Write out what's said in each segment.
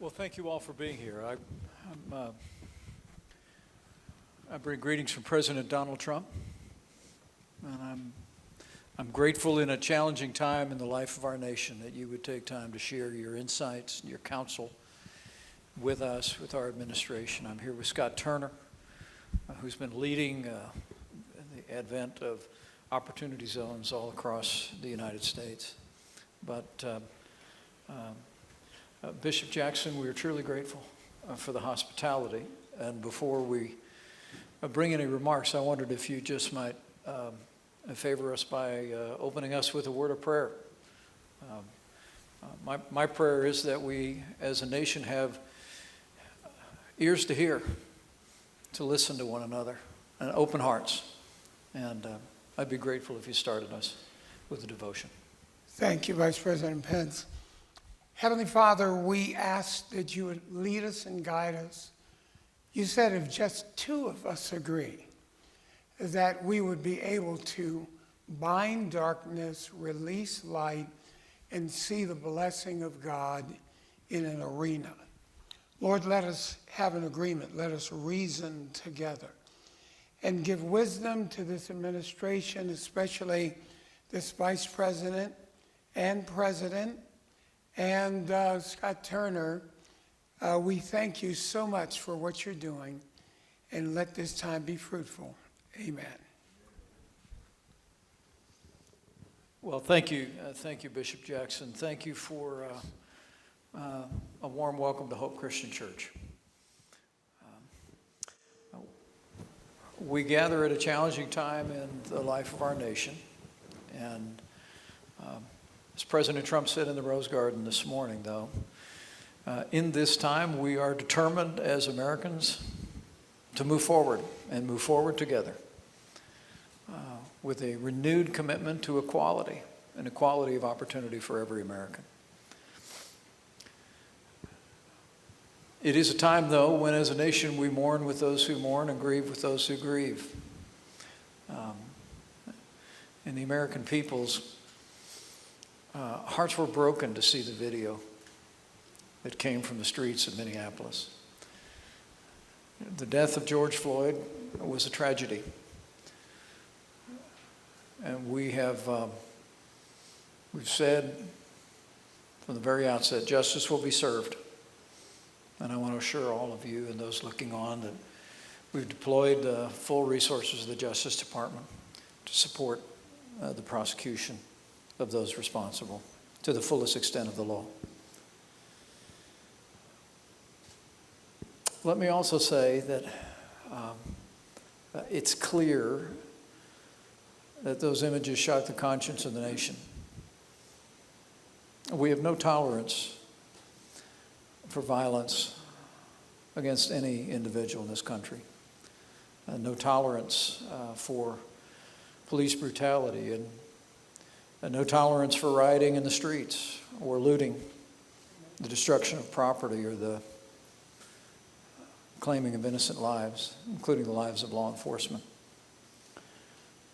Well, thank you all for being here. I bring greetings from President Donald Trump, and I'm grateful in a challenging time in the life of our nation that you would take time to share your insights and your counsel with us, with our administration. I'm here with Scott Turner, who's been leading the advent of opportunity zones all across the United States. But Bishop Jackson, we are truly grateful for the hospitality. And before we bring any remarks, I wondered if you just might favor us by opening us with a word of prayer. My prayer is that we, as a nation, have ears to hear, to listen to one another, and open hearts. And I'd be grateful if you started us with a devotion. Thank you, Vice President Pence. Heavenly Father, we ask that you would lead us and guide us. You said if just two of us agree, that we would be able to bind darkness, release light, and see the blessing of God in an arena. Lord, let us have an agreement. Let us reason together and give wisdom to this administration, especially this Vice President and President. And Scott Turner, we thank you so much for what you're doing, and let this time be fruitful. Amen. Well, thank you, Bishop Jackson. Thank you for a warm welcome to Hope Christian Church. We gather at a challenging time in the life of our nation, and as President Trump said in the Rose Garden this morning, though, in this time we are determined as Americans to move forward and move forward together with a renewed commitment to equality and equality of opportunity for every American. It is a time, though, when as a nation we mourn with those who mourn and grieve with those who grieve. And the American people's hearts were broken to see the video that came from the streets of Minneapolis. The death of George Floyd was a tragedy. And we've said from the very outset, justice will be served. And I want to assure all of you and those looking on that we've deployed the full resources of the Justice Department to support the prosecution of those responsible to the fullest extent of the law. Let me also say that it's clear that those images shock the conscience of the nation. We have no tolerance for violence against any individual in this country. No tolerance for police brutality, and no tolerance for rioting in the streets or looting, the destruction of property, or the claiming of innocent lives, including the lives of law enforcement.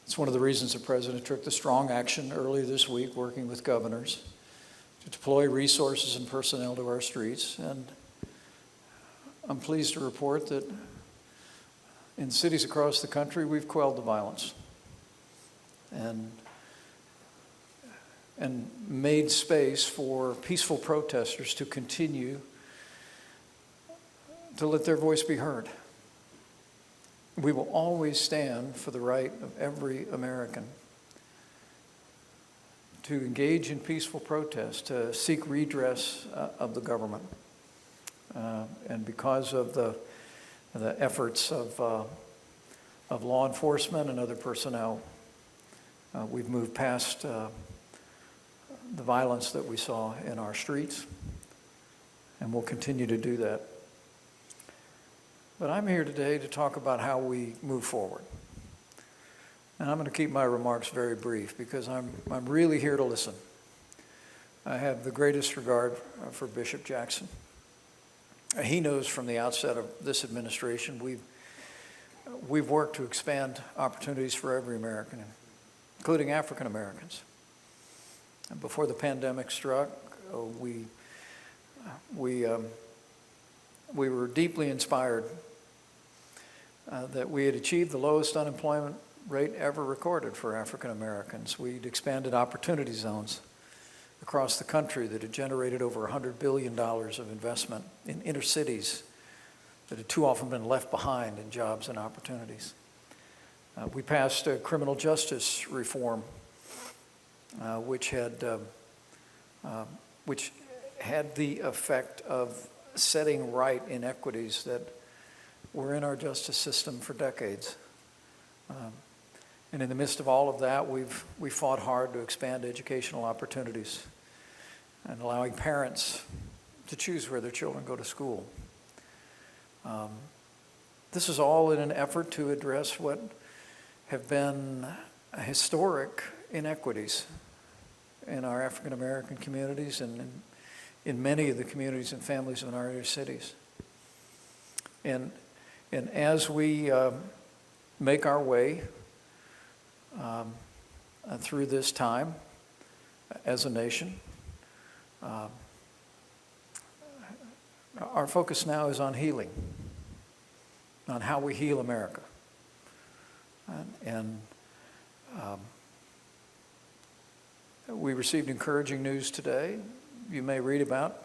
It's one of the reasons the President took the strong action earlier this week, working with governors, to deploy resources and personnel to our streets. And I'm pleased to report that in cities across the country, we've quelled the violence and made space for peaceful protesters to continue to let their voice be heard. We will always stand for the right of every American to engage in peaceful protest, to seek redress of the government. And because of the efforts of law enforcement and other personnel, we've moved past the violence that we saw in our streets, and we'll continue to do that. But I'm here today to talk about how we move forward. And I'm going to keep my remarks very brief because I'm really here to listen. I have the greatest regard for Bishop Jackson. He knows from the outset of this administration we've worked to expand opportunities for every American, including African Americans. And before the pandemic struck, we we were deeply inspired that we had achieved the lowest unemployment rate ever recorded for African Americans. We'd expanded opportunity zones across the country that had generated over $100 billion of investment in inner cities that had too often been left behind in jobs and opportunities. We passed criminal justice reform, which had the effect of setting right inequities that were in our justice system for decades. And in the midst of all of that, we fought hard to expand educational opportunities and allowing parents to choose where their children go to school. This is all in an effort to address what have been historic inequities in our African American communities and in many of the communities and families in our inner cities. And as we make our way through this time as a nation, our focus now is on healing, on how we heal America. And we received encouraging news today. You may read about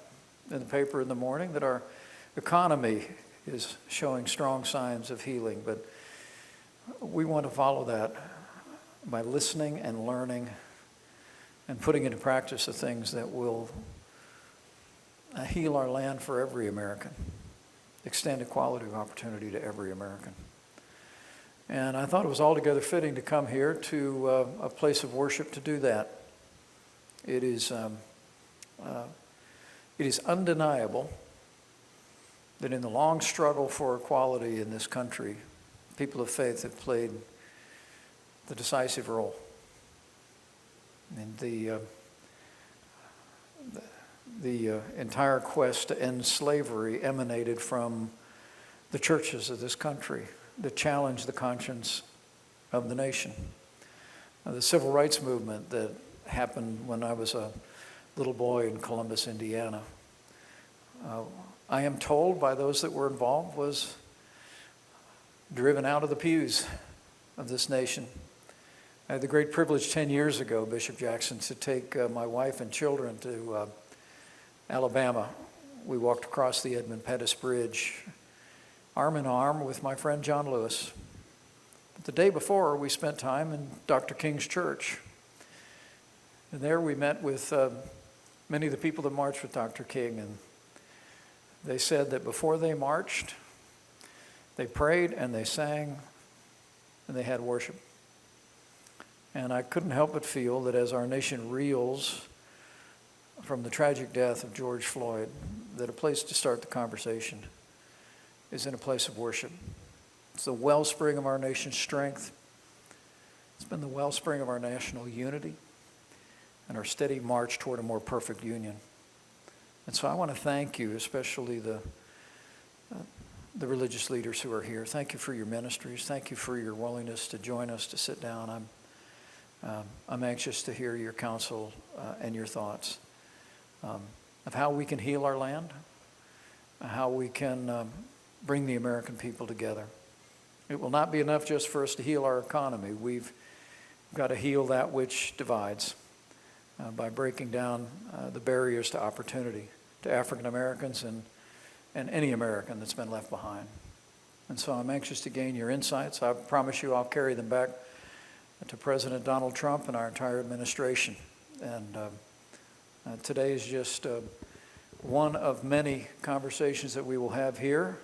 in the paper in the morning that our economy is showing strong signs of healing, but we want to follow that by listening and learning and putting into practice the things that will heal our land for every American, extend equality of opportunity to every American. And I thought it was altogether fitting to come here to a place of worship to do that. It is undeniable that in the long struggle for equality in this country, people of faith have played the decisive role. And the entire quest to end slavery emanated from the churches of this country that challenged the conscience of the nation. The civil rights movement that happened when I was a little boy in Columbus, Indiana, I am told by those that were involved, was driven out of the pews of this nation. I had the great privilege 10 years ago, Bishop Jackson, to take my wife and children to Alabama. We walked across the Edmund Pettus Bridge, arm in arm with my friend John Lewis. But the day before, we spent time in Dr. King's church. And there we met with many of the people that marched with Dr. King, and they said that before they marched, they prayed and they sang and they had worship. And I couldn't help but feel that as our nation reels from the tragic death of George Floyd, that a place to start the conversation is in a place of worship. It's the wellspring of our nation's strength. It's been the wellspring of our national unity and our steady march toward a more perfect union. And so I want to thank you, especially the religious leaders who are here. Thank you for your ministries. Thank you for your willingness to join us, to sit down. I'm anxious to hear your counsel and your thoughts of how we can heal our land, how we can bring the American people together. It will not be enough just for us to heal our economy. We've got to heal that which divides by breaking down the barriers to opportunity to African Americans and any American that's been left behind. And so I'm anxious to gain your insights. I promise you I'll carry them back to President Donald Trump and our entire administration. And today is just one of many conversations that we will have here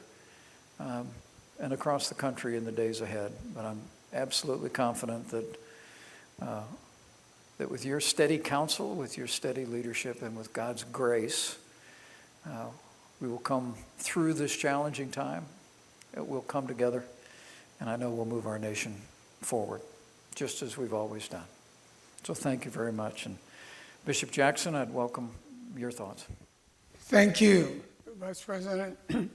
and across the country in the days ahead. But I'm absolutely confident that that with your steady counsel, with your steady leadership, and with God's grace, we will come through this challenging time. We'll come together, and I know we'll move our nation forward, just as we've always done. So thank you very much. And Bishop Jackson, I'd welcome your thoughts. Thank you, Vice President. It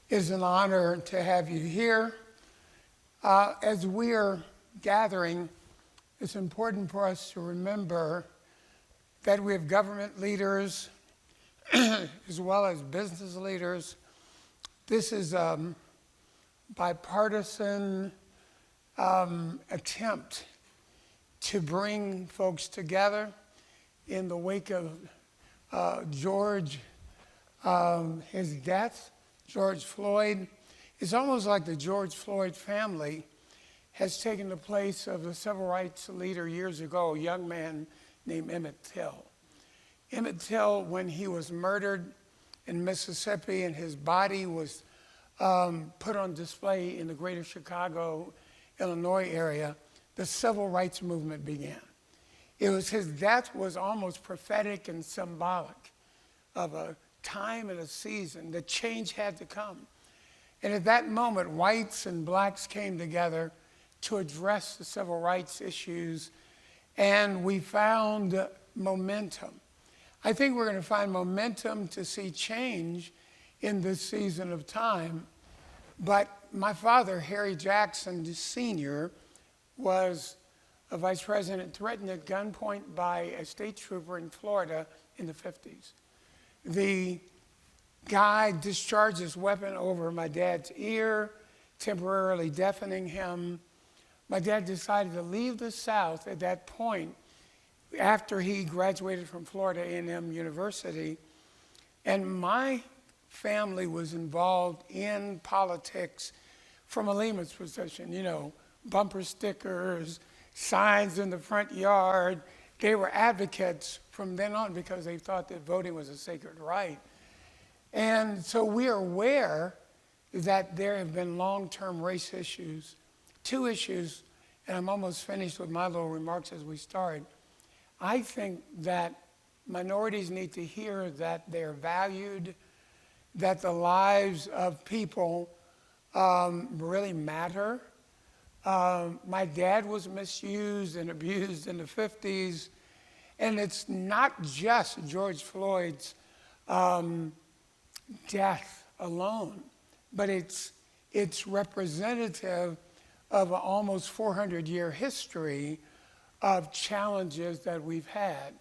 is an honor to have you here. As we are gathering, it's important for us to remember that we have government leaders as well as business leaders This is a bipartisan attempt to bring folks together in the wake of George, his death, George Floyd. It's almost like the George Floyd family has taken the place of the civil rights leader years ago, a young man named Emmett Till. Emmett Till, when he was murdered in Mississippi and his body was put on display in the greater Chicago, Illinois area, the civil rights movement began. His death was almost prophetic and symbolic of a time and a season that change had to come. And at that moment, whites and blacks came together to address the civil rights issues, and we found momentum. I think we're going to find momentum to see change in this season of time. But my father, Harry Jackson Sr., was a vice president threatened at gunpoint by a state trooper in Florida in the 50s. The guy discharged his weapon over my dad's ear, temporarily deafening him. My dad decided to leave the South at that point after he graduated from Florida A&M University. And my family was involved in politics from a layman's position, you know, bumper stickers, signs in the front yard. They were advocates from then on because they thought that voting was a sacred right. And so we are aware that there have been long-term race issues, two issues, and I'm almost finished with my little remarks as we start. I think that minorities need to hear that they're valued, that the lives of people really matter. My dad was misused and abused in the 50s, and it's not just George Floyd's death alone, but it's representative of an almost 400-year history of challenges that we've had.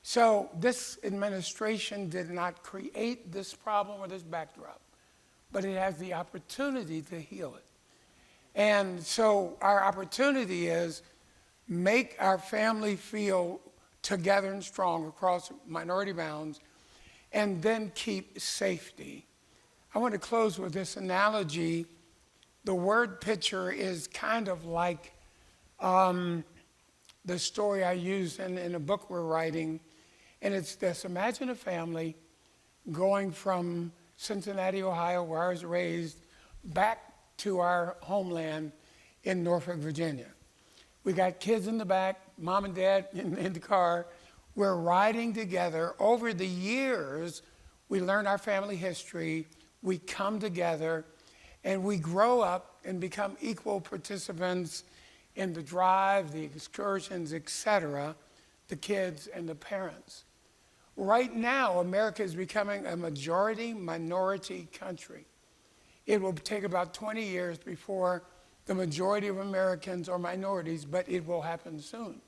So this administration did not create this problem or this backdrop, but it has the opportunity to heal it. And so our opportunity is make our family feel together and strong across minority bounds, and then keep safety. I want to close with this analogy. The word picture is kind of like the story I use in a book we're writing, and it's this. Imagine a family going from Cincinnati, Ohio, where I was raised, back to our homeland in Norfolk, Virginia. We got kids in the back, mom and dad in the car. We're riding together. Over the years, we learn our family history, we come together, and we grow up and become equal participants in the drive, the excursions, etc., the kids and the parents. Right now, America is becoming a majority-minority country. It will take about 20 years before the majority of Americans are minorities, but it will happen soon.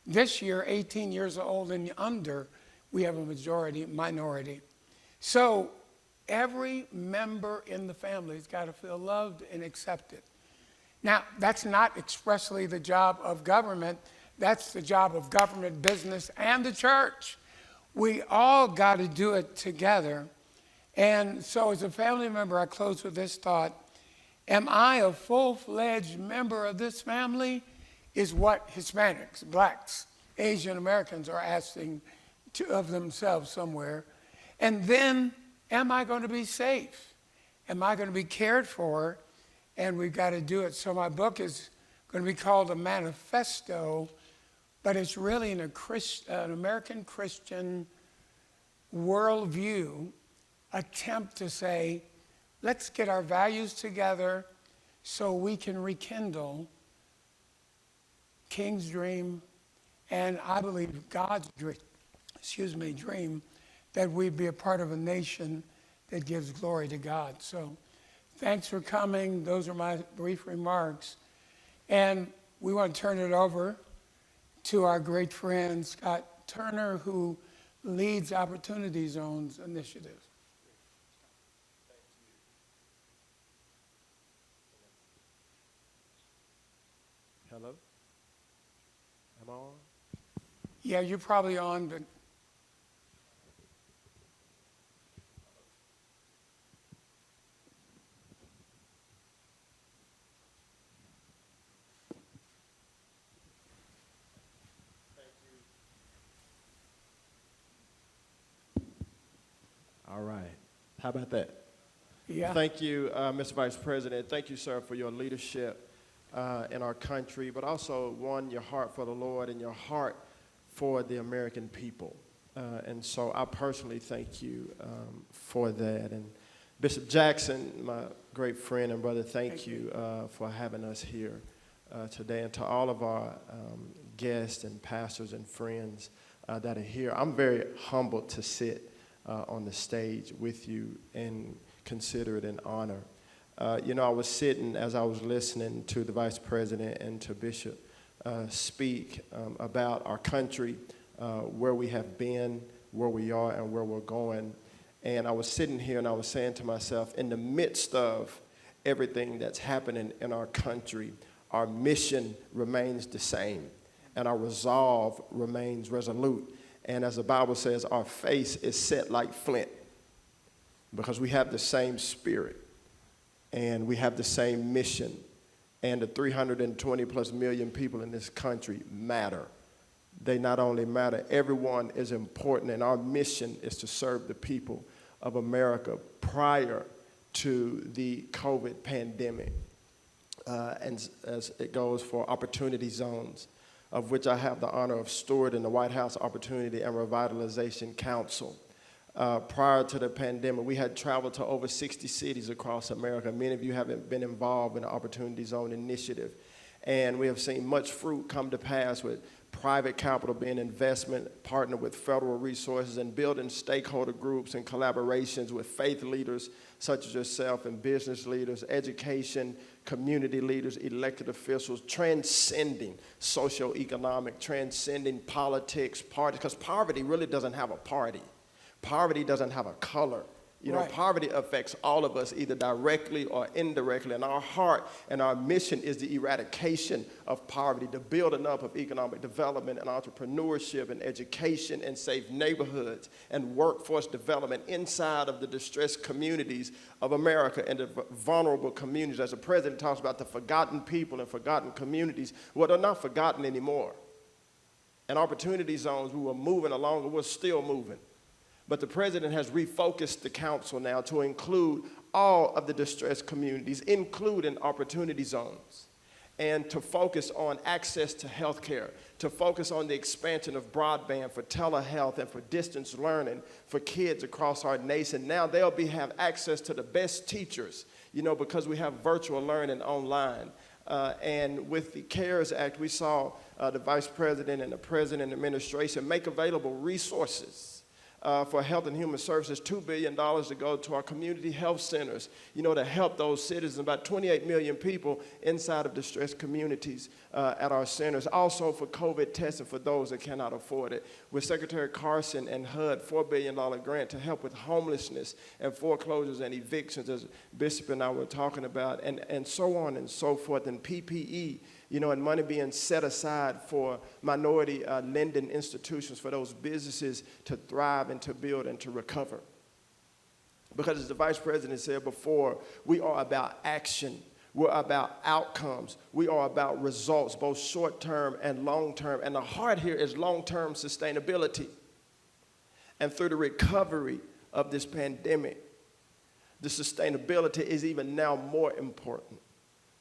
This year, 18 years old and under, we have a majority-minority. So every member in the family has got to feel loved and accepted. Now, that's not expressly the job of government. That's the job of government, business, and the church. We all got to do it together. And so as a family member, I close with this thought. Am I a full-fledged member of this family? Is what Hispanics, blacks, Asian Americans are asking of themselves somewhere. And then, am I going to be safe? Am I going to be cared for? And we've got to do it. So my book is going to be called A Manifesto, but it's really an American Christian worldview attempt to say, let's get our values together so we can rekindle King's dream, and I believe God's dream, that we be a part of a nation that gives glory to God. So thanks for coming. Those are my brief remarks. And we want to turn it over to our great friend, Scott Turner, who leads Opportunity Zones initiative. Yeah, you're probably on, but All right. How about that? yeah. Thank you, Mr. Vice President. Thank you, sir, for your leadership in our country, but also, one, your heart for the Lord and your heart for the American people. And so I personally thank you for that. And Bishop Jackson, my great friend and brother, thank you for having us here today. And to all of our guests and pastors and friends that are here, I'm very humbled to sit on the stage with you and consider it an honor. You know, I was sitting as I was listening to the Vice President and to Bishop speak about our country, where we have been, where we are, and where we're going. And I was sitting here and I was saying to myself, in the midst of everything that's happening in our country, our mission remains the same, and our resolve remains resolute. And as the Bible says, our face is set like flint, because we have the same spirit and we have the same mission, and the 320 plus million people in this country matter. They not only matter, everyone is important, and our mission is to serve the people of America prior to the COVID pandemic. And as it goes for opportunity zones, of which I have the honor of stewarding the White House Opportunity and Revitalization Council. Prior to the pandemic, we had traveled to over 60 cities across America. Many of you haven't been involved in the Opportunity Zone initiative. And we have seen much fruit come to pass with private capital being investment, partnered with federal resources, and building stakeholder groups and collaborations with faith leaders such as yourself, and business leaders, education, community leaders, elected officials, transcending socioeconomic, transcending politics, parties, because poverty really doesn't have a party. Poverty doesn't have a color. You know, Right. Poverty affects all of us either directly or indirectly, and our heart and our mission is the eradication of poverty, the building up of economic development and entrepreneurship and education and safe neighborhoods and workforce development inside of the distressed communities of America and the vulnerable communities. As the president talks about the forgotten people and forgotten communities, well, they're not forgotten anymore. In opportunity zones, we were moving along and we're still moving. But the president has refocused the council now to include all of the distressed communities, including opportunity zones, and to focus on access to health care, to focus on the expansion of broadband for telehealth and for distance learning for kids across our nation. Now they'll have access to the best teachers, you know, because we have virtual learning online. And with the CARES Act, we saw the vice president and the president and administration make available resources for Health and Human Services, $2 billion to go to our community health centers, you know, to help those citizens, about 28 million people inside of distressed communities at our centers. Also for COVID testing for those that cannot afford it. With Secretary Carson and HUD, $4 billion grant to help with homelessness and foreclosures and evictions, as Bishop and I were talking about, and so on and so forth, and PPE. You know, and money being set aside for minority lending institutions for those businesses to thrive and to build and to recover. Because as the vice president said before, we are about action. We're about outcomes. We are about results, both short-term and long-term. And the heart here is long-term sustainability. And through the recovery of this pandemic, the sustainability is even now more important.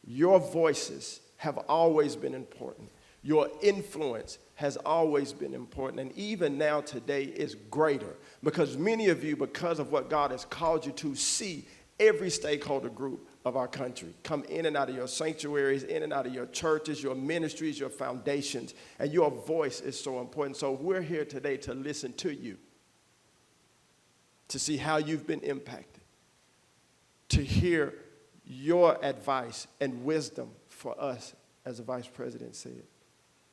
Your voices have always been important. Your influence has always been important, and even now today is greater, because many of you, because of what God has called you to, see every stakeholder group of our country come in and out of your sanctuaries, in and out of your churches, your ministries, your foundations, and your voice is so important. So we're here today to listen to you, to see how you've been impacted, to hear your advice and wisdom for us, as the vice president said,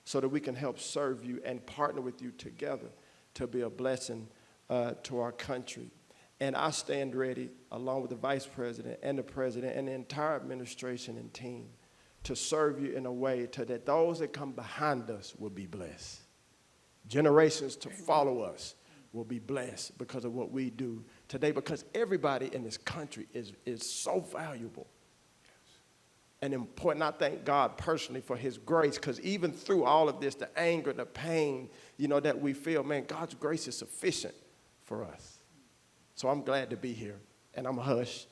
so that we can help serve you and partner with you together to be a blessing to our country. And I stand ready, along with the vice president and the president and the entire administration and team, to serve you in a way that those that come behind us will be blessed. Generations to follow us will be blessed because of what we do today, because everybody in this country is so valuable and important. I thank God personally for his grace, because even through all of this, the anger, the pain, that we feel, man, God's grace is sufficient for us. So I'm glad to be here, and I'm hushed,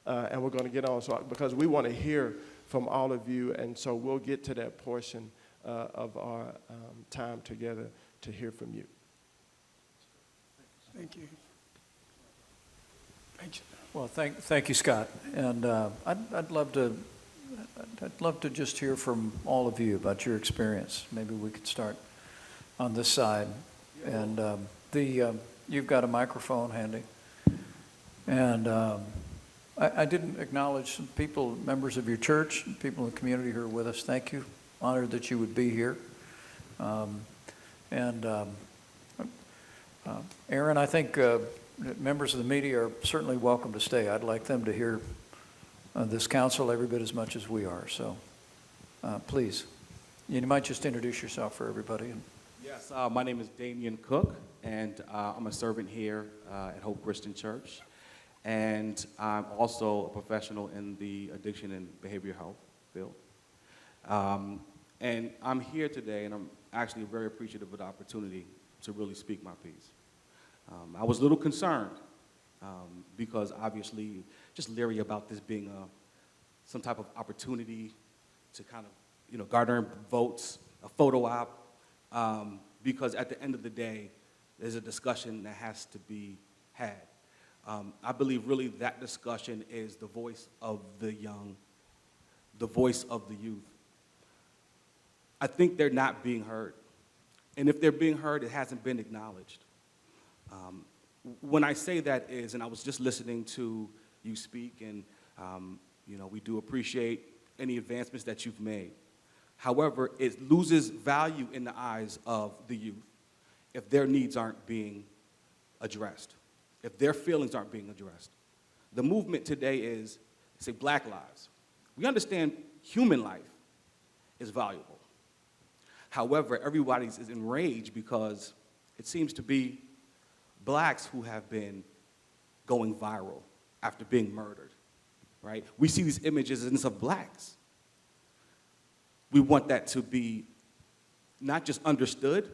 and we're going to get on because we want to hear from all of you, and so we'll get to that portion of our time together to hear from you. Thank you. Well, thank you, Scott. And I'd love to just hear from all of you about your experience. Maybe we could start on this side. And you've got a microphone handy. And I didn't acknowledge some people, members of your church, people in the community who are with us. Thank you. Honored that you would be here. Aaron, I think members of the media are certainly welcome to stay. I'd like them to hear this council every bit as much as we are. So please, you might just introduce yourself for everybody. Yes, my name is Damian Cook, and I'm a servant here at Hope Christian Church. And I'm also a professional in the addiction and behavioral health field. And I'm here today, and I'm actually very appreciative of the opportunity to really speak my piece. I was a little concerned because obviously just leery about this being some type of opportunity to kind of, garner votes, a photo op, because at the end of the day, there's a discussion that has to be had. I believe really that discussion is the voice of the young, the voice of the youth. I think they're not being heard. And if they're being heard, it hasn't been acknowledged. When I say that is, and I was just listening to you speak, and we do appreciate any advancements that you've made. However, it loses value in the eyes of the youth if their needs aren't being addressed, if their feelings aren't being addressed. The movement today is, say, Black lives. We understand human life is valuable. However, everybody's is enraged because it seems to be blacks who have been going viral after being murdered, right? We see these images and it's of blacks. We want that to be not just understood,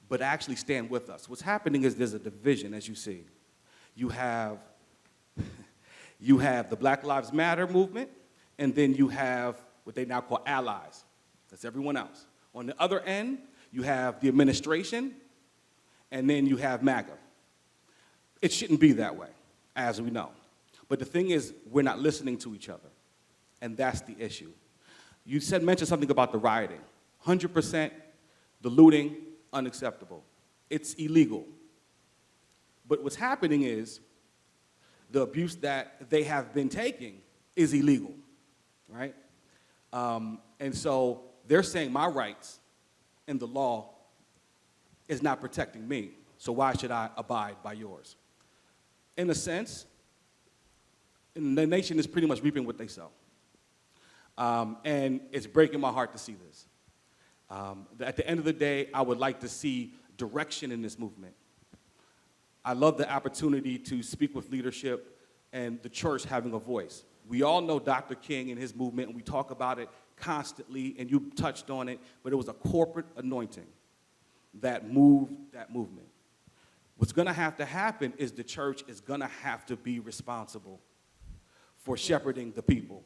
but actually stand with us. What's happening is there's a division, as you see. You have the Black Lives Matter movement, and then you have what they now call allies. That's everyone else. On the other end, you have the administration, and then you have MAGA. It shouldn't be that way, as we know. But the thing is, we're not listening to each other, and that's the issue. You mentioned something about the rioting. 100% the looting, unacceptable. It's illegal. But what's happening is the abuse that they have been taking is illegal, right? And so they're saying my rights and the law is not protecting me, so why should I abide by yours? In a sense, the nation is pretty much reaping what they sow. And it's breaking my heart to see this. At the end of the day, I would like to see direction in this movement. I love the opportunity to speak with leadership and the church having a voice. We all know Dr. King and his movement, and we talk about it constantly, and you touched on it, but it was a corporate anointing that moved that movement. What's going to have to happen is the church is going to have to be responsible for shepherding the people.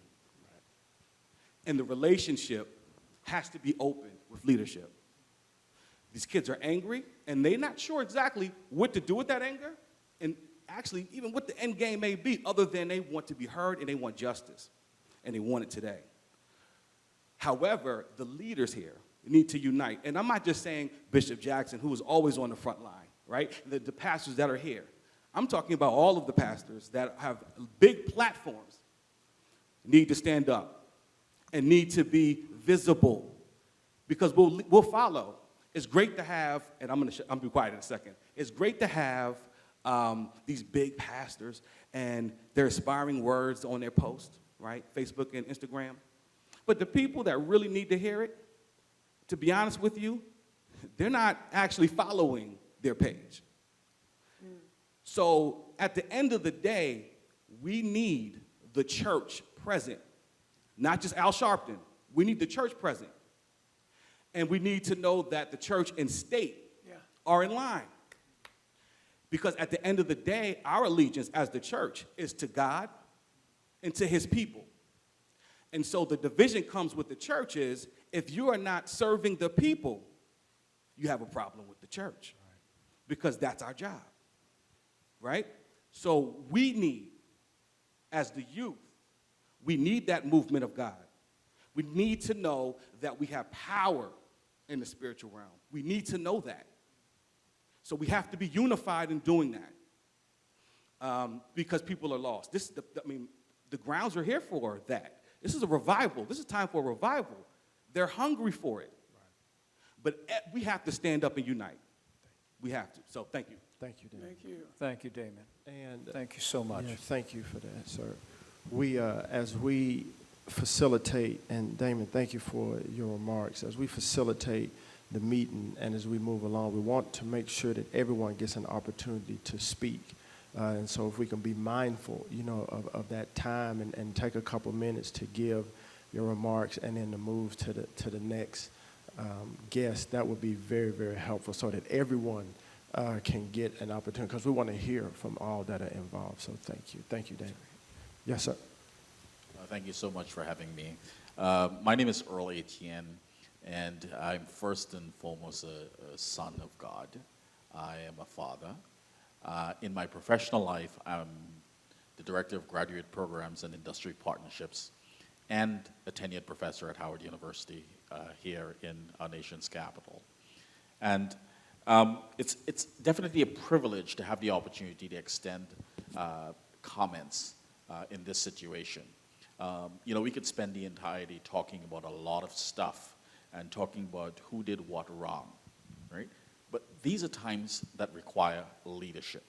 And the relationship has to be open with leadership. These kids are angry, and they're not sure exactly what to do with that anger, and actually even what the end game may be, other than they want to be heard and they want justice, and they want it today. However, the leaders here need to unite. And I'm not just saying Bishop Jackson, who is always on the front line, right? The pastors that are here. I'm talking about all of the pastors that have big platforms need to stand up and need to be visible, because we'll follow. It's great to have, and I'm gonna be quiet in a second. It's great to have these big pastors and their inspiring words on their posts, right? Facebook and Instagram. But the people that really need to hear it, to be honest with you, they're not actually following their page. So at the end of the day, we need the church present, not just Al Sharpton. We need the church present. And we need to know that the church and state are in line. Because at the end of the day, our allegiance as the church is to God and to his people. And so the division comes with the church is, if you are not serving the people, you have a problem with the church. Because that's our job, right? So we need, as the youth, we need that movement of God. We need to know that we have power in the spiritual realm. We need to know that. So we have to be unified in doing that because people are lost. The grounds are here for that. This is a revival. This is time for a revival. They're hungry for it. But we have to stand up and unite. We have to. So thank you. Thank you, Damon. Thank you. Thank you, Damon. And Thank you so much. yeah, thank you for that, sir. We, as we facilitate, and Damon, thank you for your remarks. As we facilitate the meeting and as we move along, we want to make sure that everyone gets an opportunity to speak. And so if we can be mindful, of that time and take a couple minutes to give your remarks and then to move to the next guest, that would be very, very helpful so that everyone can get an opportunity, because we want to hear from all that are involved. So thank you. Thank you, David. Yes, sir. Thank you so much for having me. My name is Earl Etienne, and I'm first and foremost a son of God. I am a father. In my professional life, I'm the Director of Graduate Programs and Industry Partnerships and a tenured professor at Howard University here in our nation's capital. And it's definitely a privilege to have the opportunity to extend comments in this situation. We could spend the entirety talking about a lot of stuff and talking about who did what wrong, right? But these are times that require leadership.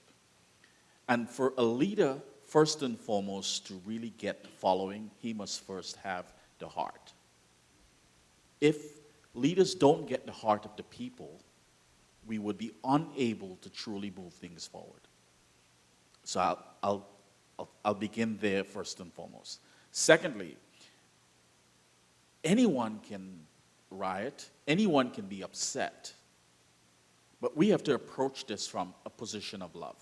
And for a leader, first and foremost, to really get following, he must first have the heart. If leaders don't get the heart of the people, we would be unable to truly move things forward. So I'll begin there first and foremost. Secondly, anyone can riot, anyone can be upset, but we have to approach this from a position of love.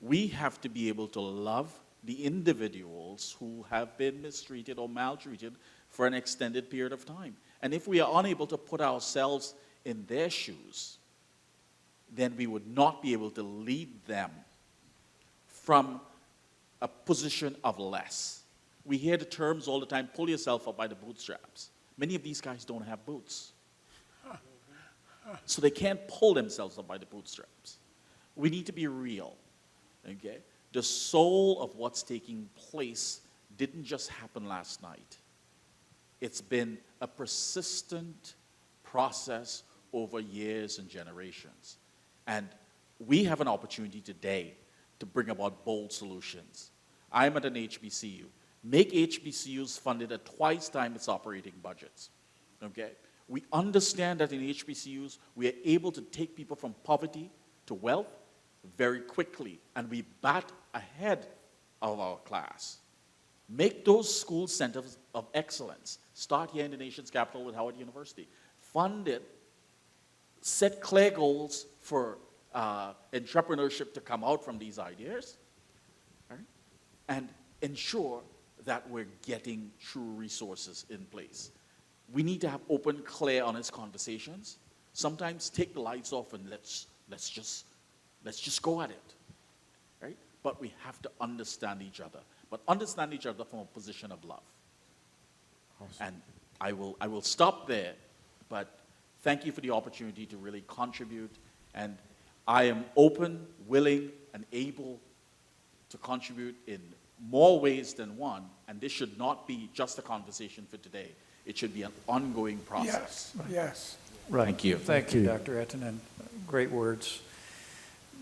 We have to be able to love the individuals who have been mistreated or maltreated for an extended period of time. And if we are unable to put ourselves in their shoes, then we would not be able to lead them from a position of less. We hear the terms all the time, pull yourself up by the bootstraps. Many of these guys don't have boots. So they can't pull themselves up by the bootstraps. We need to be real, okay? The soul of what's taking place didn't just happen last night. It's been a persistent process over years and generations. And we have an opportunity today to bring about bold solutions. I'm at an HBCU. Make HBCUs funded at twice time its operating budgets, okay? We understand that in HBCUs, we are able to take people from poverty to wealth very quickly, and we bat ahead of our class. Make those school centers of excellence. Start here in the nation's capital with Howard University. Fund it. Set clear goals for entrepreneurship to come out from these ideas, right? And ensure that we're getting true resources in place. We need to have open, clear, honest conversations. Sometimes take the lights off and let's just go at it, right? But we have to understand each other, but understand each other from a position of love. Awesome. And I will stop there, but thank you for the opportunity to really contribute, and I am open, willing, and able to contribute in more ways than one, and this should not be just a conversation for today. It should be an ongoing process. Yes, yes. Right. Thank you. Thank you, Dr. Etienne. Great words.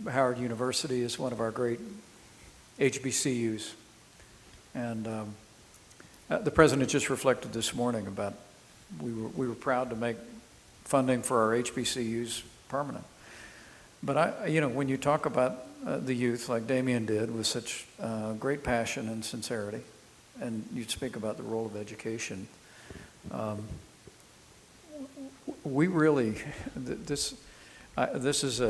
Howard University is one of our great HBCUs. And the president just reflected this morning about we were proud to make funding for our HBCUs permanent. But when you talk about the youth, like Damien did, with such great passion and sincerity, and you speak about the role of education, we really, this is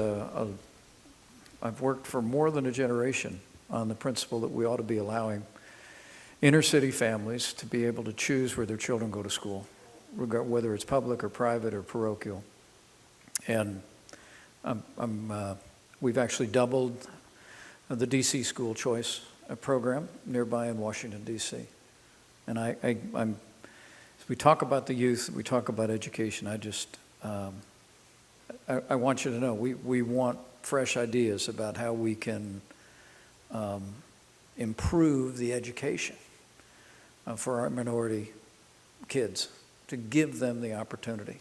I've worked for more than a generation on the principle that we ought to be allowing inner city families to be able to choose where their children go to school, whether it's public or private or parochial. And we've actually doubled the DC school choice program nearby in Washington, DC. And as we talk about the youth, we talk about education, I want you to know we want fresh ideas about how we can improve the education for our minority kids, to give them the opportunity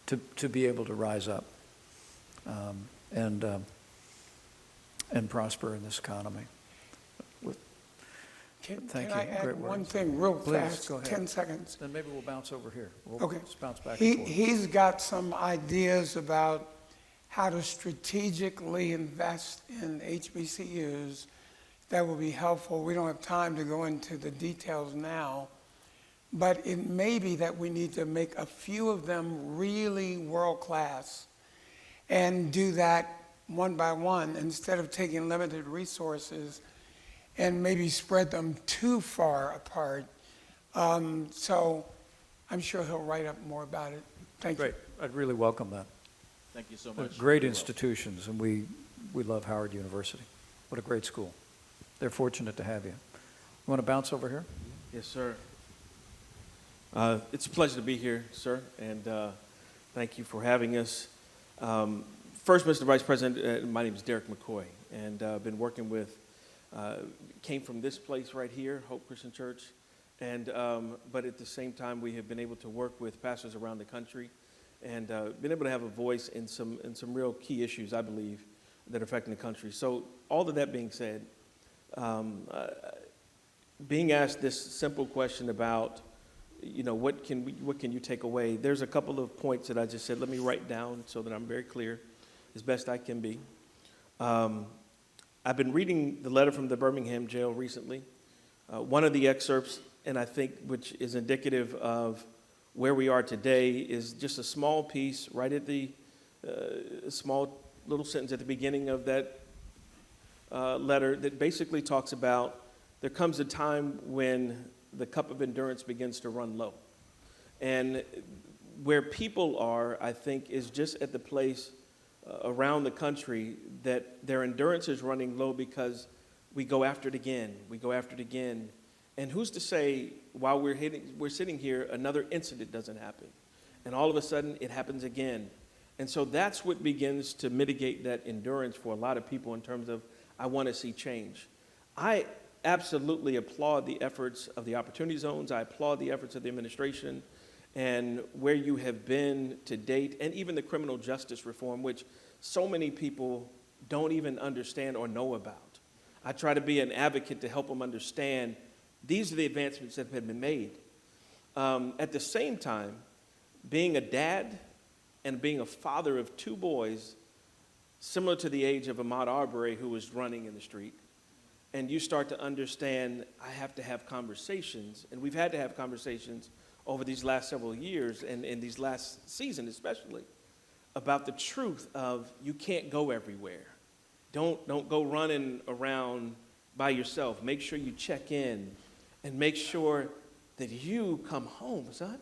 to be able to rise up and prosper in this economy. Thank Can I you. add Great one words. thing real Please, fast? go ahead. 10 seconds. Then maybe we'll bounce over here. We'll Okay. just bounce back and forth. He's got some ideas about how to strategically invest in HBCUs that will be helpful. We don't have time to go into the details now, but it may be that we need to make a few of them really world-class and do that one by one instead of taking limited resources and maybe spread them too far apart. So I'm sure he'll write up more about it. Thank you. Great. I'd really welcome that. Thank you so They're much. great You're institutions, and we love Howard University. What a great school. They're fortunate to have you. You want to bounce over here? Yes, sir. It's a pleasure to be here, sir, and thank you for having us. First, Mr. Vice President, my name is Derek McCoy, and I've been working with, came from this place right here, Hope Christian Church, and but at the same time, we have been able to work with pastors around the country and been able to have a voice in some real key issues, I believe, that are affecting the country. So all of that being said, being asked this simple question about, what can you take away? There's a couple of points that I just said, let me write down so that I'm very clear as best I can be. I've been reading the letter from the Birmingham jail recently. One of the excerpts, and I think which is indicative of where we are today, is just a small piece right at the small little sentence at the beginning of that letter that basically talks about there comes a time when the cup of endurance begins to run low. And where people are, I think, is just at the place around the country that their endurance is running low because we go after it again. We go after it again. And who's to say while we're sitting here, another incident doesn't happen. And all of a sudden, it happens again. And so that's what begins to mitigate that endurance for a lot of people in terms of, I want to see change. I absolutely applaud the efforts of the Opportunity Zones. I applaud the efforts of the administration and where you have been to date, and even the criminal justice reform, which so many people don't even understand or know about. I try to be an advocate to help them understand these are the advancements that have been made. At the same time, being a dad and being a father of two boys, similar to the age of Ahmaud Arbery, who was running in the street, and you start to understand, I have to have conversations, and we've had to have conversations over these last several years, and in these last season especially, about the truth of you can't go everywhere. Don't go running around by yourself. Make sure you check in and make sure that you come home, son.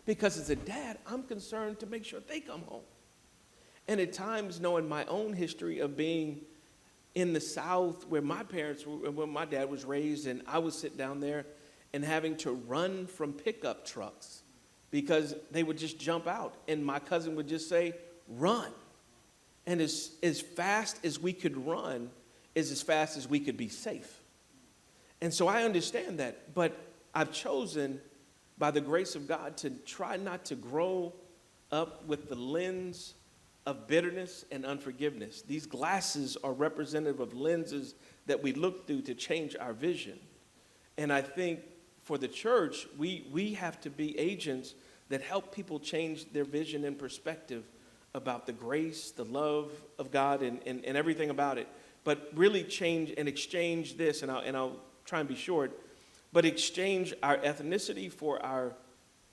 Because as a dad, I'm concerned to make sure they come home. And at times, knowing my own history of being in the South where my dad was raised, and I would sit down there and having to run from pickup trucks because they would just jump out. And my cousin would just say, run. And as fast as we could run is as fast as we could be safe. And so I understand that, but I've chosen, by the grace of God, to try not to grow up with the lens of bitterness and unforgiveness. These glasses are representative of lenses that we look through to change our vision. And I think for the church, we have to be agents that help people change their vision and perspective about the grace, the love of God, and everything about it. But really change and exchange this, and I'll try and be short, but exchange our ethnicity for our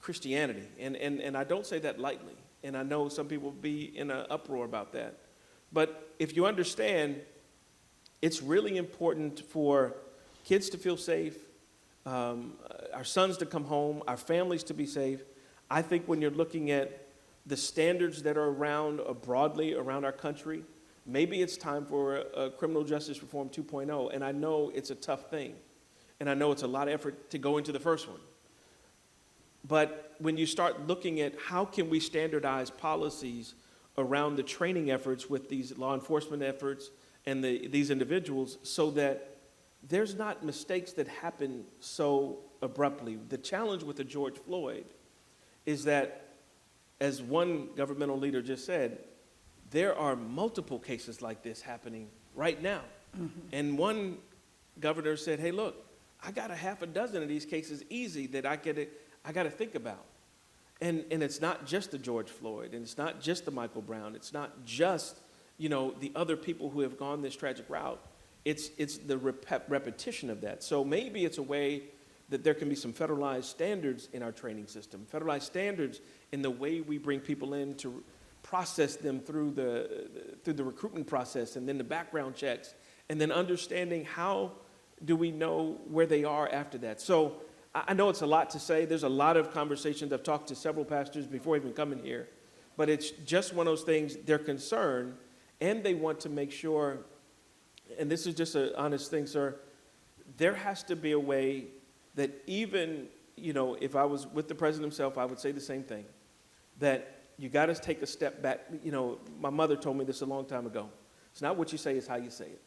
Christianity. And I don't say that lightly. And I know some people will be in an uproar about that. But if you understand, it's really important for kids to feel safe, our sons to come home, our families to be safe. I think when you're looking at the standards that are around broadly around our country, maybe it's time for a criminal justice reform 2.0. And I know it's a tough thing. And I know it's a lot of effort to go into the first one. But when you start looking at how can we standardize policies around the training efforts with these law enforcement efforts and these individuals so that there's not mistakes that happen so abruptly. The challenge with the George Floyd is that, as one governmental leader just said, there are multiple cases like this happening right now. Mm-hmm. And one governor said, hey, look, I got a half a dozen of these cases easy that I got to think about. And it's not just the George Floyd, and it's not just the Michael Brown. It's not just, the other people who have gone this tragic route. It's the repetition of that. So maybe it's a way that there can be some federalized standards in our training system, federalized standards in the way we bring people in to process them through the recruitment process and then the background checks, and then understanding how do we know where they are after that. So I know it's a lot to say. There's a lot of conversations. I've talked to several pastors before even coming here. But it's just one of those things. They're concerned, and they want to make sure, and this is just an honest thing, sir, there has to be a way that even, if I was with the president himself, I would say the same thing, that you got to take a step back. My mother told me this a long time ago. It's not what you say, it's how you say it.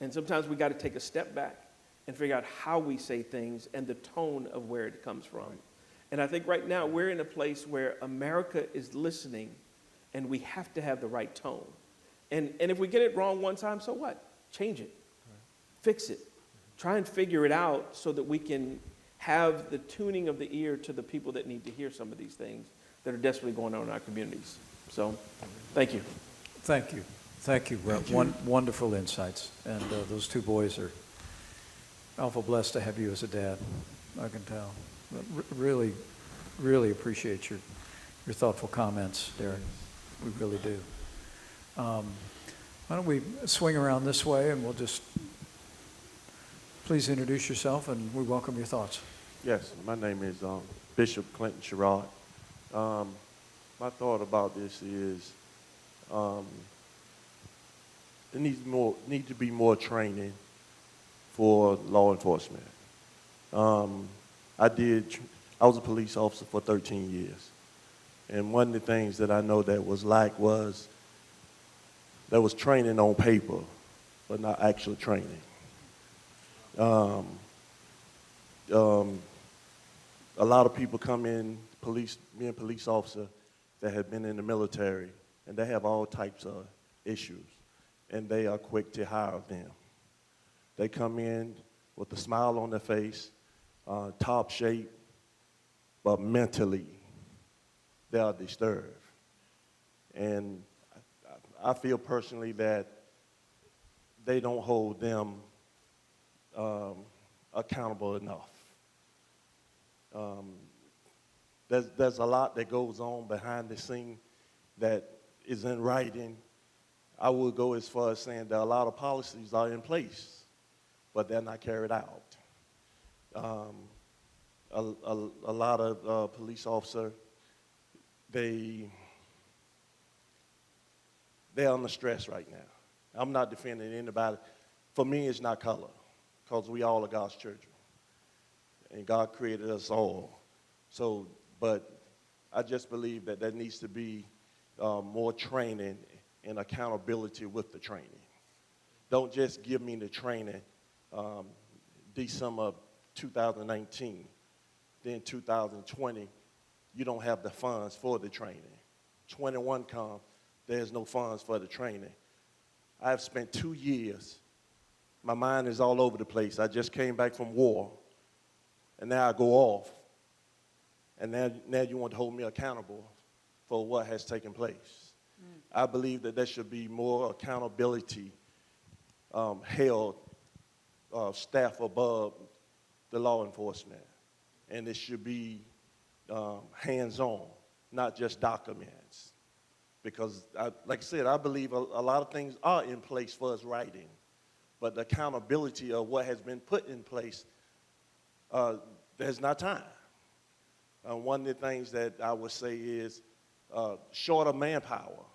And sometimes we got to take a step back and figure out how we say things and the tone of where it comes from. Right. And I think right now we're in a place where America is listening, and we have to have the right tone. And if we get it wrong one time, so what? Change it. Right. Fix it. Try and figure it out so that we can have the tuning of the ear to the people that need to hear some of these things that are desperately going on in our communities. So, thank you. Thank you. Thank you. Wonderful insights. And those two boys are awful blessed to have you as a dad, I can tell. Really, really appreciate your thoughtful comments, Derek. We really do. Why don't we swing around this way, and we'll just please introduce yourself, and we welcome your thoughts. Yes, my name is Bishop Clinton Sherrod. My thought about this is there needs to be more training for law enforcement. I was a police officer for 13 years. And one of the things that I know that was lack was there was training on paper, but not actual training. A lot of people come in, being police officer, that have been in the military, and they have all types of issues, and they are quick to hire them. They come in with a smile on their face, top shape, but mentally they are disturbed. And I feel personally that they don't hold them accountable enough. There's a lot that goes on behind the scene that is in writing. I would go as far as saying that a lot of policies are in place, but they're not carried out. A lot of police officers, they're under stress right now. I'm not defending anybody. For me, it's not color, because we all are God's children, and God created us all. So, but I just believe that there needs to be more training and accountability with the training. Don't just give me the training December of 2019, then 2020, you don't have the funds for the training. 21 come, there's no funds for the training. I've spent 2 years, my mind is all over the place. I just came back from war, and now I go off, and now you want to hold me accountable for what has taken place. I believe that there should be more accountability held staff above the law enforcement, and it should be hands-on, not just documents. Because, like I said, I believe a lot of things are in place for us writing, but the accountability of what has been put in place, there's not time. One of the things that I would say is shorter manpower,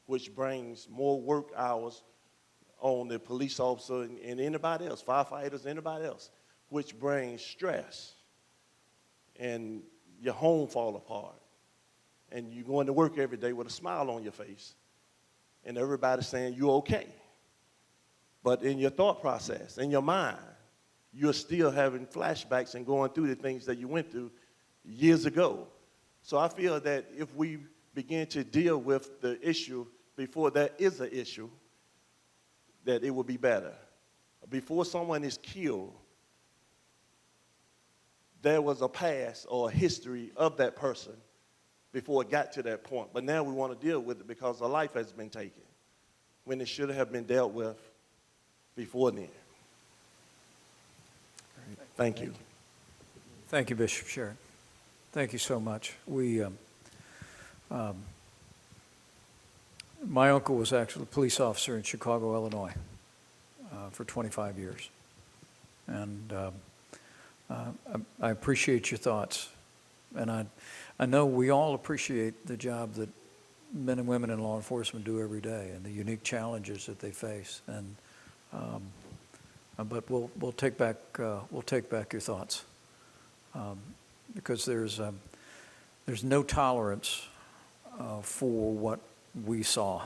which brings more work hours on the police officer and anybody else, firefighters, anybody else, which brings stress. And your home fall apart. And you go into work every day with a smile on your face. And everybody's saying you're okay. But in your thought process, in your mind, you're still having flashbacks and going through the things that you went through years ago. So I feel that if we begin to deal with the issue before there is an issue, that it will be better. Before someone is killed, there was a past or a history of that person before it got to that point. But now we want to deal with it because a life has been taken when it should have been dealt with before then. Thank you. Thank you, Bishop Sharon. Thank you so much. My uncle was actually a police officer in Chicago, Illinois, for 25 years. And I appreciate your thoughts. And I know we all appreciate the job that men and women in law enforcement do every day and the unique challenges that they face. And but we'll take back your thoughts, because there's no tolerance for what we saw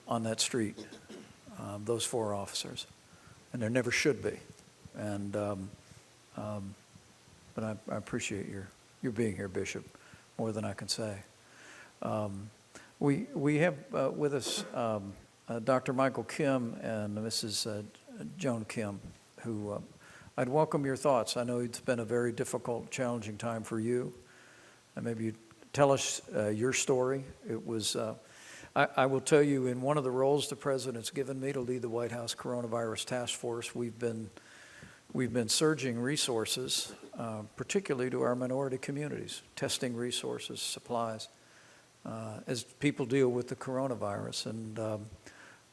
on that street, those 4 officers, and there never should be. And but I appreciate your being here, Bishop, more than I can say. We have with us Dr. Michael Kim and Mrs. Joan Kim, who I'd welcome your thoughts. I know it's been a very difficult, challenging time for you. And maybe you tell us your story. It was, I will tell you, in one of the roles the President's given me to lead the White House Coronavirus Task Force, we've been surging resources, particularly to our minority communities, testing resources, supplies, as people deal with the coronavirus. And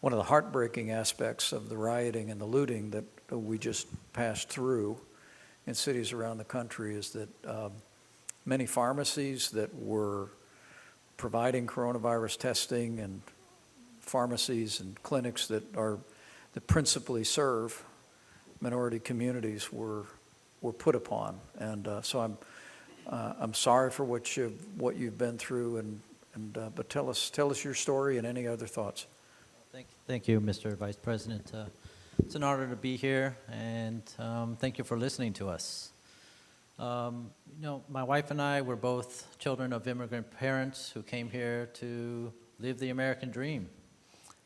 one of the heartbreaking aspects of the rioting and the looting that we just passed through in cities around the country is that many pharmacies that were providing coronavirus testing and pharmacies and clinics that principally serve minority communities were put upon. And so I'm sorry for what you've been through, but tell us your story and any other thoughts. Thank you, Mr. Vice President. It's an honor to be here, and thank you for listening to us. My wife and I were both children of immigrant parents who came here to live the American dream,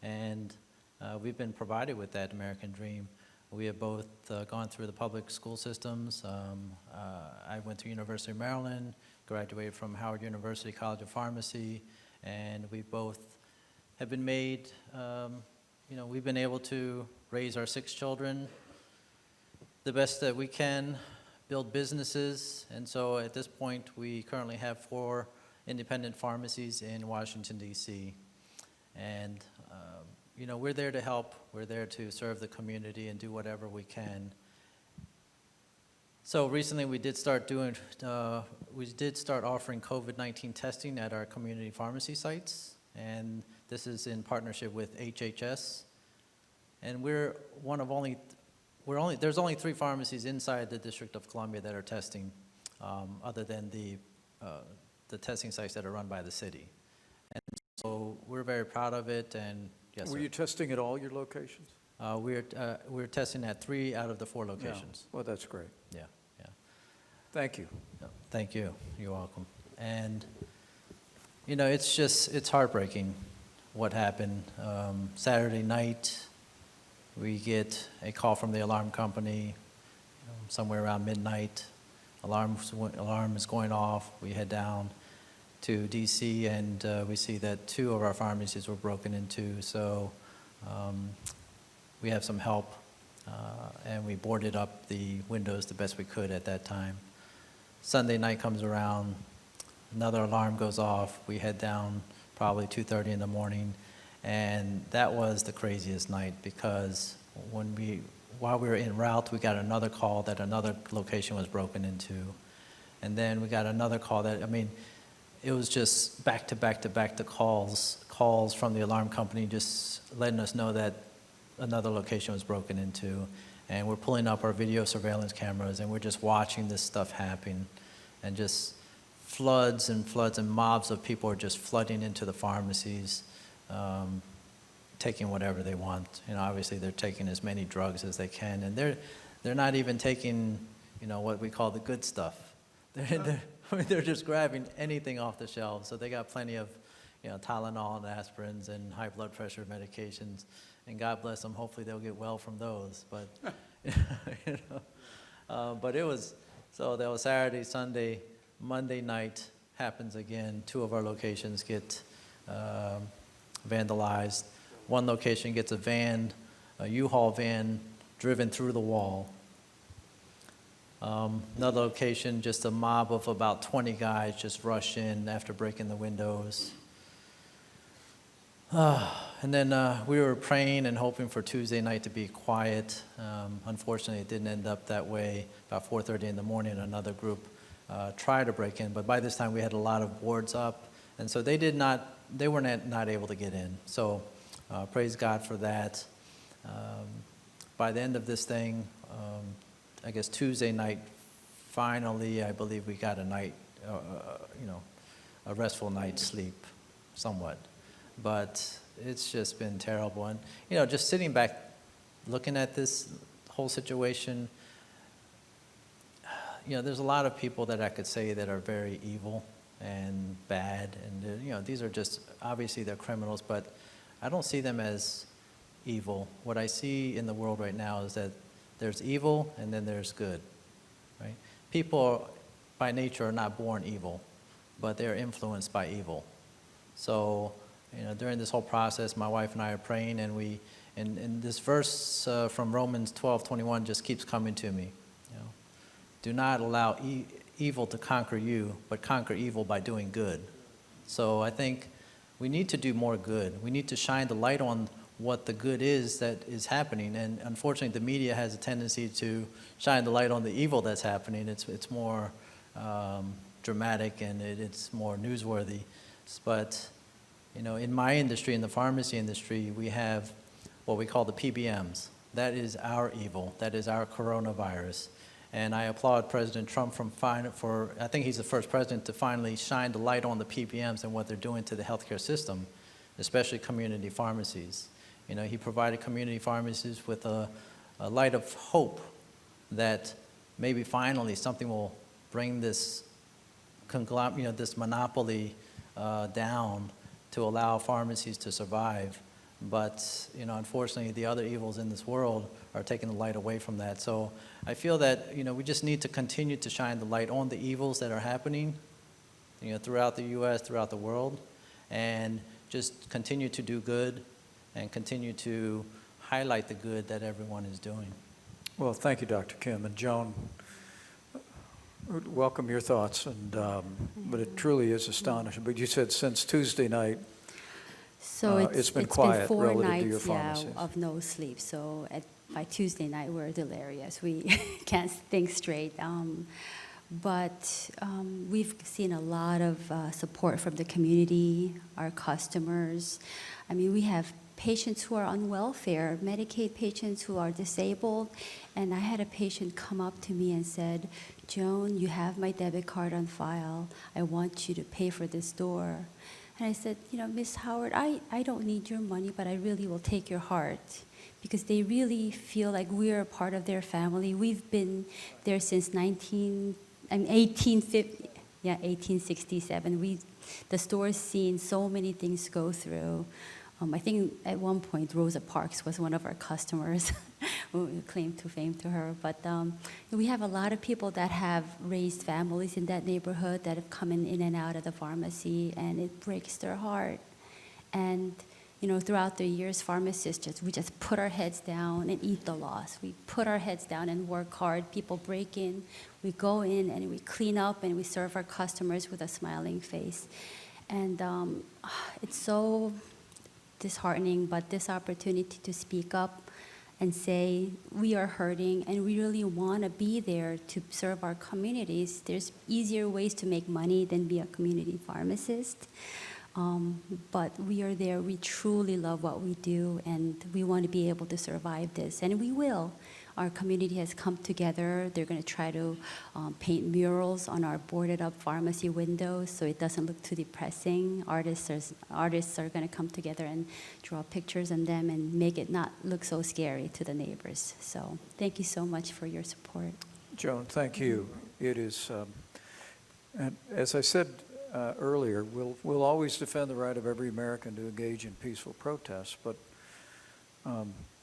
and we've been provided with that American dream. We have both gone through the public school systems. I went to University of Maryland, graduated from Howard University College of Pharmacy, and we both have been made, we've been able to raise our 6 children the best that we can, build businesses, and so at this point we currently have 4 independent pharmacies in Washington, D.C. And we're there to help, we're there to serve the community and do whatever we can. So recently we did start offering COVID-19 testing at our community pharmacy sites, and this is in partnership with HHS. And there's only 3 pharmacies inside the District of Columbia that are testing, other than the testing sites that are run by the city. And so we're very proud of it. And yes, Were sir. you testing at all your locations? We're testing at 3 out of the 4 locations. Yeah. Well, that's great. Yeah. Thank you. Thank you. You're welcome. And it's heartbreaking what happened. Saturday night, we get a call from the alarm company somewhere around midnight alarm is going off. We head down to DC, and we see that 2 of our pharmacies were broken into. So we have some help, and we boarded up the windows the best we could at that time. Sunday night comes around, another alarm goes off. We head down probably 2:30 in the morning, and that was the craziest night because while we were en route, we got another call that another location was broken into. And then we got another call that, it was just back to back to back to calls from the alarm company just letting us know that another location was broken into. And we're pulling up our video surveillance cameras, and we're just watching this stuff happen. And just floods and floods and mobs of people are just flooding into the pharmacies, taking whatever they want. Obviously they're taking as many drugs as they can, and they're not even taking, what we call the good stuff. They're just grabbing anything off the shelves. So they got plenty of, Tylenol and aspirins and high blood pressure medications, and God bless them. Hopefully they'll get well from those. But, but it was, so that was Saturday, Sunday, Monday night happens again. 2 of our locations get vandalized. One location gets a U-Haul van driven through the wall. Another location, just a mob of about 20 guys just rush in after breaking the windows. And then we were praying and hoping for Tuesday night to be quiet. Unfortunately, it didn't end up that way. About 4:30 in the morning, another group tried to break in, but by this time we had a lot of boards up, and so they were not able to get in. So praise God for that. By the end of this thing, I guess Tuesday night, finally, I believe we got a night, a restful night's sleep, somewhat. But it's just been terrible. And, just sitting back, looking at this whole situation, there's a lot of people that I could say that are very evil and bad. And, these are just, obviously they're criminals, but I don't see them as evil. What I see in the world right now is that there's evil and then there's good, right? People by nature are not born evil, but they're influenced by evil. So, during this whole process, my wife and I are praying, and this verse from Romans 12:21 just keeps coming to me. Do not allow evil to conquer you, but conquer evil by doing good. So I think we need to do more good. We need to shine the light on what the good is that is happening. And unfortunately, the media has a tendency to shine the light on the evil that's happening. It's more dramatic and it's more newsworthy. But, in my industry, in the pharmacy industry, we have what we call the PBMs. That is our evil. That is our coronavirus. And I applaud President Trump I think he's the first president to finally shine the light on the PBMs and what they're doing to the healthcare system, especially community pharmacies. He provided community pharmacies with a light of hope that maybe finally something will bring this this monopoly down to allow pharmacies to survive. But, unfortunately, the other evils in this world are taking the light away from that. So I feel that, we just need to continue to shine the light on the evils that are happening, throughout the U.S., throughout the world, and just continue to do good and continue to highlight the good that everyone is doing. Well, thank you, Dr. Kim. And Joan, welcome your thoughts. And but it truly is astonishing. But you said since Tuesday night, so it's been quiet four relative nights, to your pharmacies. of no sleep. So by Tuesday night, we're delirious. We can't think straight. But we've seen a lot of support from the community, our customers. We have patients who are on welfare, Medicaid patients who are disabled. And I had a patient come up to me and said, Joan, you have my debit card on file. I want you to pay for this door. And I said, Miss Howard, I don't need your money, but I really will take your heart, because they really feel like we're a part of their family. We've been there since 1867. The store's seen so many things go through. I think at one point Rosa Parks was one of our customers claim to fame to her. But we have a lot of people that have raised families in that neighborhood that have come in and out of the pharmacy, and it breaks their heart. And throughout the years, pharmacists, we just put our heads down and eat the loss. We put our heads down and work hard. People break in, we go in and we clean up and we serve our customers with a smiling face. And it's so disheartening, but this opportunity to speak up and say we are hurting and we really want to be there to serve our communities. There's easier ways to make money than be a community pharmacist. But we are there, we truly love what we do, and we want to be able to survive this, and we will. Our community has come together. They're going to try to paint murals on our boarded up pharmacy windows so it doesn't look too depressing. Artists are going to come together and draw pictures on them and make it not look so scary to the neighbors. So thank you so much for your support. Joan, thank you. It is, and as I said earlier, we'll always defend the right of every American to engage in peaceful protests, but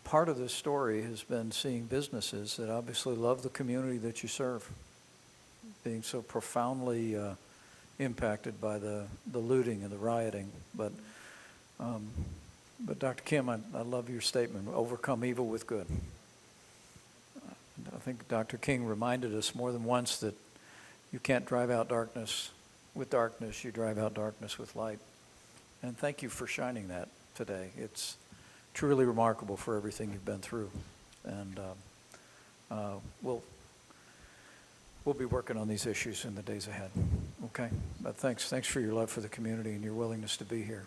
part of this story has been seeing businesses that obviously love the community that you serve being so profoundly impacted by the looting and the rioting. But Dr. Kim, I love your statement, overcome evil with good. I think Dr. King reminded us more than once that you can't drive out darkness with darkness, you drive out darkness with light. And thank you for shining that today. It's truly remarkable for everything you've been through. And we'll be working on these issues in the days ahead. Okay? But thanks for your love for the community and your willingness to be here.